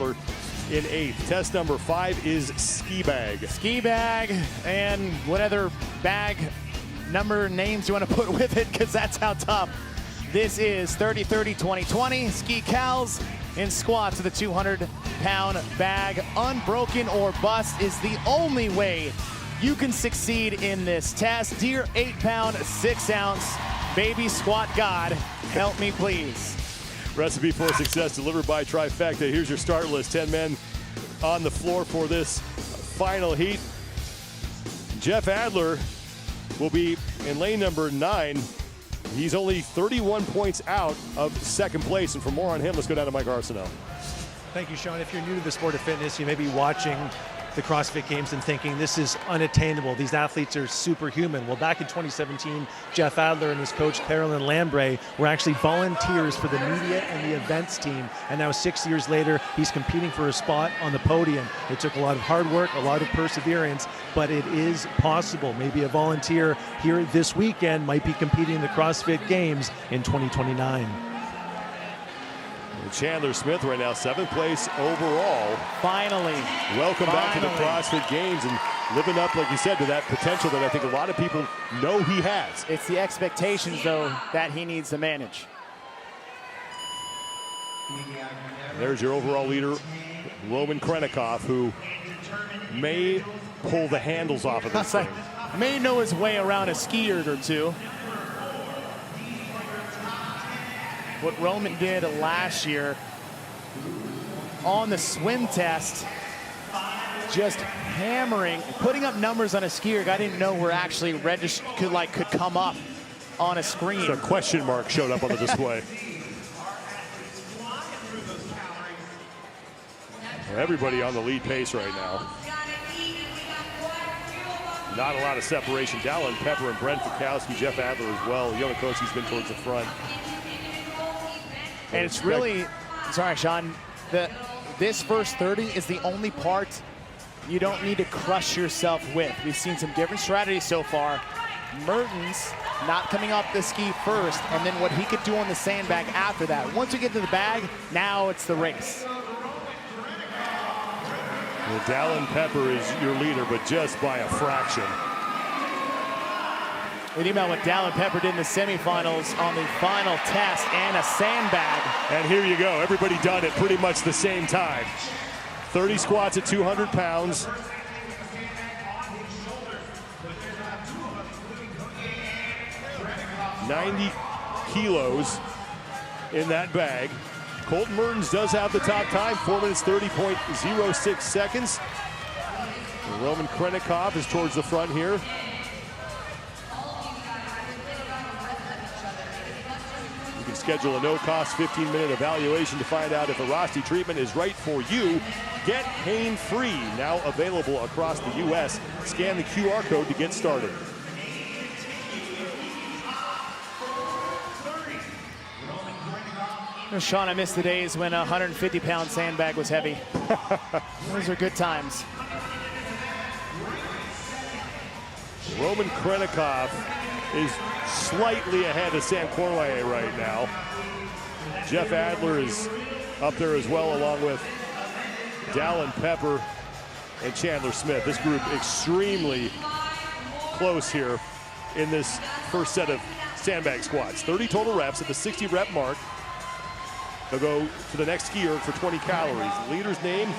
in 8th. Test number 5 is ski bag. Ski bag and what other bag number names you want to put with it, because that's how tough this is. 30-30-20-20 ski cows in squats with a 200-pound bag. Unbroken or bust is the only way you can succeed in this test. Dear 8-pound 6-ounce baby squat god, help me please. Recipe for success delivered by Trifecta. Here's your start list. 10 men on the floor for this final heat. Jeff Adler will be in lane number 9. He's only 31 points out of second place. And for more on him, let's go down to Mike Arsenault. Thank you, Sean. If you're new to the sport of fitness, you may be watching the CrossFit Games and thinking this is unattainable. These athletes are superhuman. Well, back in 2017, Jeff Adler and his coach, Carolyn Lambre, were actually volunteers for the media and the events team. And now 6 years later, he's competing for a spot on the podium. It took a lot of hard work, a lot of perseverance, but it is possible. Maybe a volunteer here this weekend might be competing in the CrossFit Games in 2029. Chandler Smith right now, 7th place overall. Finally. Welcome back to the CrossFit Games and living up, like you said, to that potential that I think a lot of people know he has. It's the expectations, though, that he needs to manage. There's your overall leader, Roman Krennikov, who may pull the handles off of this thing. May know his way around a skier or two. What Roman did last year on the swim test, just hammering, putting up numbers on a skier I didn't know were actually registered, could come up on a screen. So a question mark showed up on the display. Everybody on the lead pace right now. Not a lot of separation. Dallin Pepper and Brent Fikowski, Jeff Adler as well. Yonakowski's been towards the front. And it's really, sorry, Sean, this first 30 is the only part you don't need to crush yourself with. We've seen some different strategies so far. Mertens not coming off the ski first, and then what he could do on the sandbag after that. Once you get to the bag, now it's the race. Well, Dallin Pepper is your leader, but just by a fraction. We think about what Dallin Pepper did in the semifinals on the final test and a sandbag. And here you go. Everybody done it pretty much the same time. 30 squats at 200 pounds. $90 kilos in that bag. Colton Mertens does have the top time, 4 minutes 30.06 seconds. And Roman Krennikov is towards the front here. Schedule a no-cost 15-minute evaluation to find out if a Rosti treatment is right for you. Get pain-free, now available across the U.S. Scan the QR code to get started. Sean, I miss the days when a 150-pound sandbag was heavy. Those are good times. Roman Krennikov is slightly ahead of Sam Cormier right now. Jeff Adler is up there as well, along with Dallin Pepper and Chandler Smith. This group extremely close here in this first set of sandbag squats. 30 total reps at the 60 rep mark. They'll go to the next skier for 20 calories. The leader's name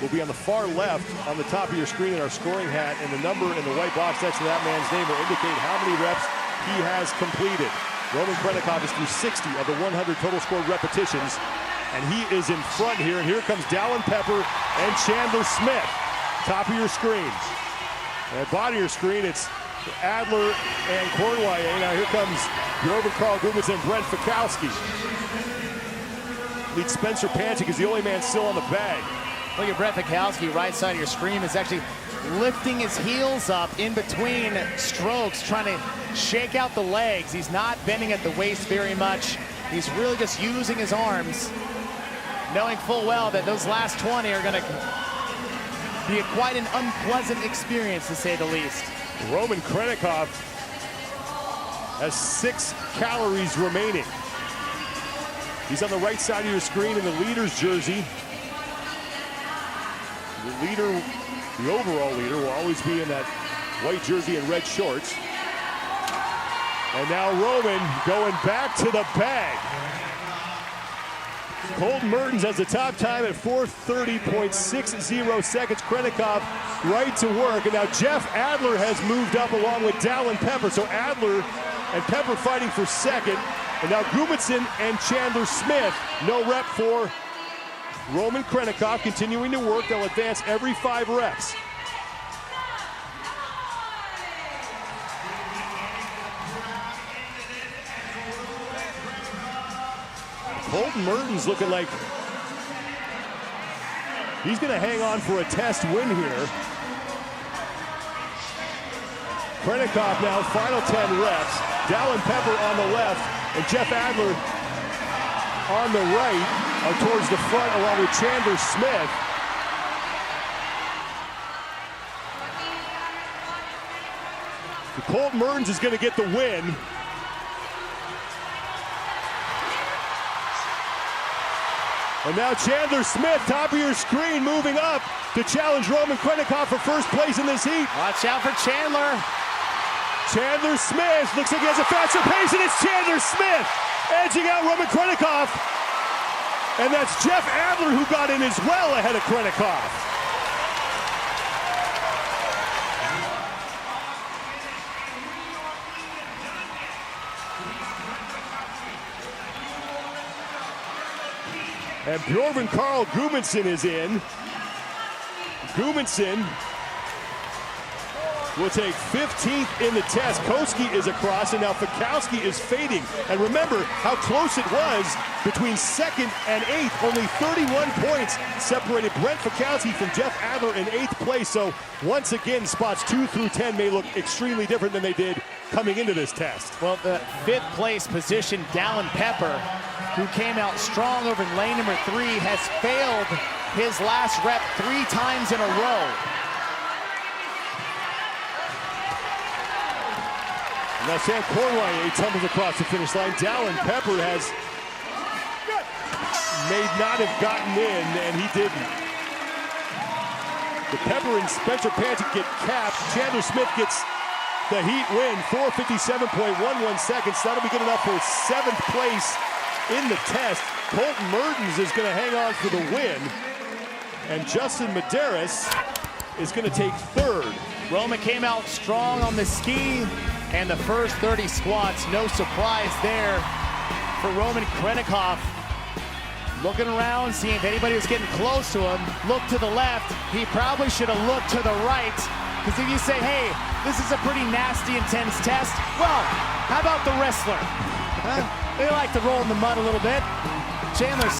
will be on the far left on the top of your screen in our scoring hat, and the number in the white box next to that man's name will indicate how many reps he has completed. Roman Krennikov is through 60 of the 100 total scored repetitions, and he is in front here. And here comes Dallin Pepper and Chandler Smith. Top of your screen. And at bottom of your screen, it's Adler and Cormier. Now here comes Grover Carl Guggens and Brent Fikowski. Lead Spencer Panchik is the only man still on the bag. Look at Brent Fikowski, right side of your screen, is actually lifting his heels up in between strokes, trying to shake out the legs. He's not bending at the waist very much. He's really just using his arms, knowing full well that those last 20 are going to be quite an unpleasant experience, to say the least. Roman Krennikov has 6 calories remaining. He's on the right side of your screen in the leader's jersey. The leader, the overall leader, will always be in that white jersey and red shorts. And now Roman going back to the bag. Colton Mertens has the top time at 4:30.60 seconds. Krennikov right to work. And now Jeff Adler has moved up along with Dallin Pepper. So Adler and Pepper fighting for second. And now Gudmundsson and Chandler Smith. No rep for Roman Krennikov continuing to work. They'll advance every 5 reps. Colton Mertens looking like he's going to hang on for a test win here. Krennikov now, final 10 reps. Dallin Pepper on the left, and Jeff Adler on the right, towards the front, along with Chandler Smith. Colton Mertens is going to get the win. And now Chandler Smith, top of your screen, moving up to challenge Roman Krennikov for first place in this heat. Watch out for Chandler. Chandler Smith looks like he has a faster pace, and it's Chandler Smith edging out Roman Krennikov. And that's Jeff Adler who got in as well ahead of Krennikov. And Bjorn Karl Gudmundsson is in. Gudmundsson will take 15th in the test. Koski is across, and now Fikowski is fading. And remember how close it was between 2nd and 8th. Only 31 points separated Brent Fikowski from Jeff Adler in 8th place. So once again, spots 2 through 10 may look extremely different than they did coming into this test. Well, the 5th place position, Dallin Pepper, who came out strong over in lane number 3, has failed his last rep 3 times in a row. Now Sam Cornway tumbles across the finish line. Dallin Pepper may not have gotten in, and he didn't. The Pepper and Spencer Pantic get capped. Chandler Smith gets the heat win, 4:57.11 seconds. That'll be good enough for 7th place in the test. Colton Mertens is going to hang on for the win, and Justin Medeiros is going to take 3rd. Roman came out strong on the ski and the first 30 squats. No surprise there for Roman Krennikov. Looking around, seeing if anybody was getting close to him. Look to the left. He probably should have looked to the right, because if you say, hey, this is a pretty nasty, intense test, well, how about the wrestler? They like to roll in the mud a little bit. Chandler